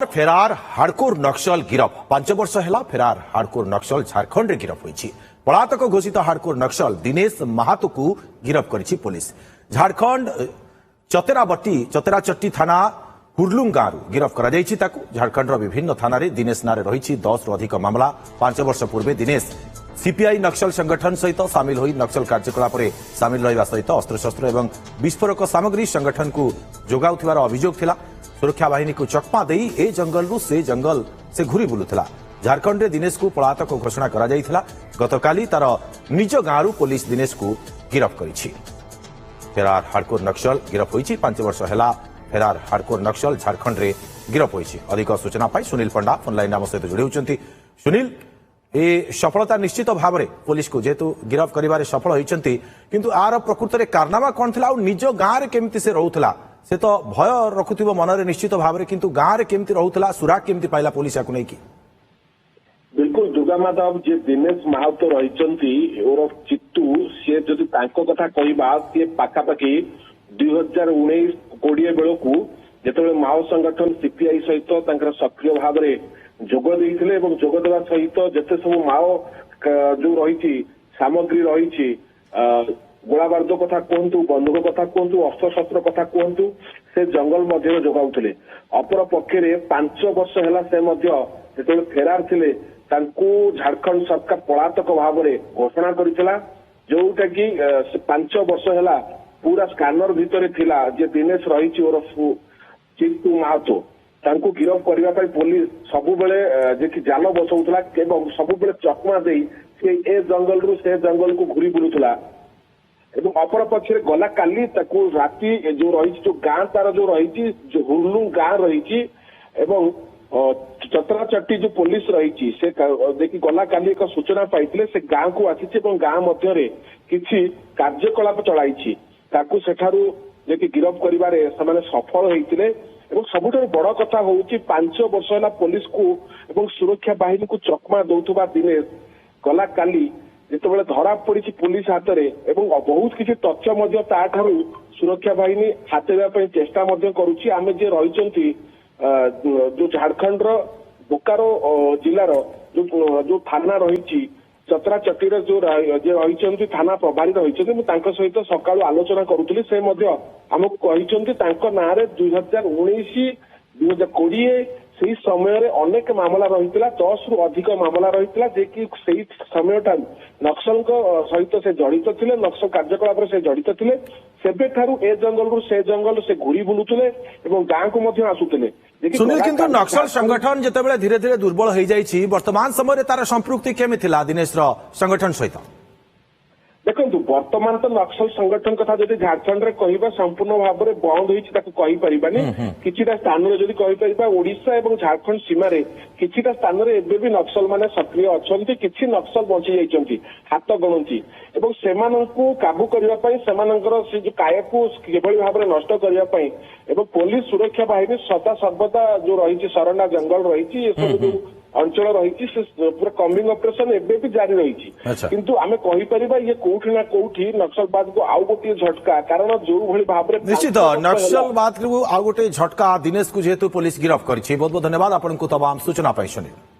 फेरार hardcore नक्सल गिरफ 5 वर्ष है फेरार hardcore नक्सल झारखंड में गिरफ होती पलातक घोषित हार्डकोर नक्सल दिनेश महातो को गिरफ कर पुलिस झारखंड चतेराचट्टी थाना हुरलुंग गांव गिरफ कर झारखंड विभिन्न थाना दिनेश नारे रही 10 रु अधिक मामला 5 वर्ष पूर्व दिनेश सीपीआई नक्सल संगठन सहित सामिल होई नक्सल कार्यकलाप सामिल रहा सहित अस्त्रशस्त्र एवं विस्फोरक सामग्री संगठन को जोगाउथिबार अभियोग थिला। सुरक्षा बाहिनी को चकमा दे ए जंगल से जंगल से घूरी बुलुला। झारखंड में दिनेश को पलातक घोषणा करा जायथिला। गतकाली तार निज गांव पुलिस दिनेश को गिरफ करिछि। फेरार हार्डकोर नक्सल गिरफ होइछि 5 वर्ष है फेरार हार्डकोर नक्सल झारखंड में गिरफ होइछि। अधिक सूचना पाई सुनील पंडा फोन लाइन आम सहित जोड़ी होइछन्ति। सुनील ए सफलता निश्चित भाव में पुलिस को जेतु गिरफ करिबारे सफल होइछन्ति किंतु आर प्रकृत में कारनामा कोन थिला और निज गांव में केमिति से रहउथला से तो भय रखुथिबो मनरे निश्चित भाव में किंतु गांव में केमिति रहउथला सुराग केमिति पाइला पुलिस याकु नै की बिल्कुल दुर्गा माधव जे दिनेश महातो रहिचंती और चित्तू से जदि तांको कथा कहिबा से पाखापाखि 2019-20 बेलू जेतबे माओ संगठन सीपीआई सहित तांकर सक्रिय भाव में जोग देइथिले एवं जोग देवा सहित जेते सब माओ जो रही सामग्री रही गोलाबारुद कथा कहतु बंदूक कथा कहतु अस्त्रशस्त्र कथा कहतु से जंगल मध्य जोगाउथिले। अपर पक्षे 5 वर्ष है से फेरार थिले तांकू झारखंड सरकार पलातक भाव में घोषणा करथिला जोटा कि 5 वर्ष है पूरा स्कानर भितर थिला जे दिनेश रही ओरफ चित्तू महातो तांकू गिरफ करने पुलिस सबुबले जे कि जाल बसौला एवं सबुबले चकमा दे ए जंगल रु से जंगल को घूरी बुलुला। एवं अपर पक्षे गला काली राति जो रही जो गां तार जो रही जो हुरलुंग गां रही एवं चतराचट्टी जो पुलिस रही से देखिए गला काली एक सूचना पाई से गां को आसी गां मध्य किसी कार्यकलाप चलाई सेठारू गिरफ कर सफल होते सबुठ बड़ कथा हूँ 5 वर्ष है पुलिस को एवं सुरक्षा बाहिनी को चकमा दौथुबा दिनेश गला काली जिते धरा पड़ी पुलिस हाथ में एवं बहुत किसी तथ्य सुरक्षा बाहिनी हाथेवा चेष्टा करुच्ची आम जे रही जो झारखंड बोकारो जिलार जो थाना रही चतराचट्टी जो रही थाना प्रभारी रही सहित सका आलोचना करुली से आमको कहते ना 2019-2020 से समय अनेक मामला रही 10 रु अधिक मामला रही जे कि समय नक्सल सहित से जड़ित थे नक्सल कार्यकलाप से जड़ित थे सेबे ठारू ए जंगल से घूरी बुलुले गांव को आसुले। सुनील किंतु नक्सल संगठन जिते धीरे धीरे दुर्बल हो जाइए वर्तमान समय तार संपृक्ति केमी दिनेश संगठन सहित देखो वर्तमान तो नक्सल संगठन कथा जब झारखंड में कह संपूर्ण भाव में बंद होपारानी किछिटा स्थान में जब कहीपर ओडिशा और झारखंड सीमार किछिटा स्थान में एबे भी नक्सल माने सक्रिय अच्छा किसी नक्सल बची जाइए हाथ गणती एवं से काबू करने से जो काय को किभली भाव में नष्ट करने पुलिस सुरक्षा बाहिनी सदा सर्वदा जो रही सरंडा जंगल रही अंचल रही पूरा कम्बिंग ऑपरेशन एवं भी जारी रही किंतु आम कहीपर ये कौटी ना कौटी नक्सलवाद को आउ गोटे झटका कारण जो भली भाव में निश्चित नक्सलवाद को आउ गोटे झटका दिनेश को जेहेतु पुलिस गिरफ कर बहुत बहुत धन्यवाद आपको तमाम सूचना पाई सुनील।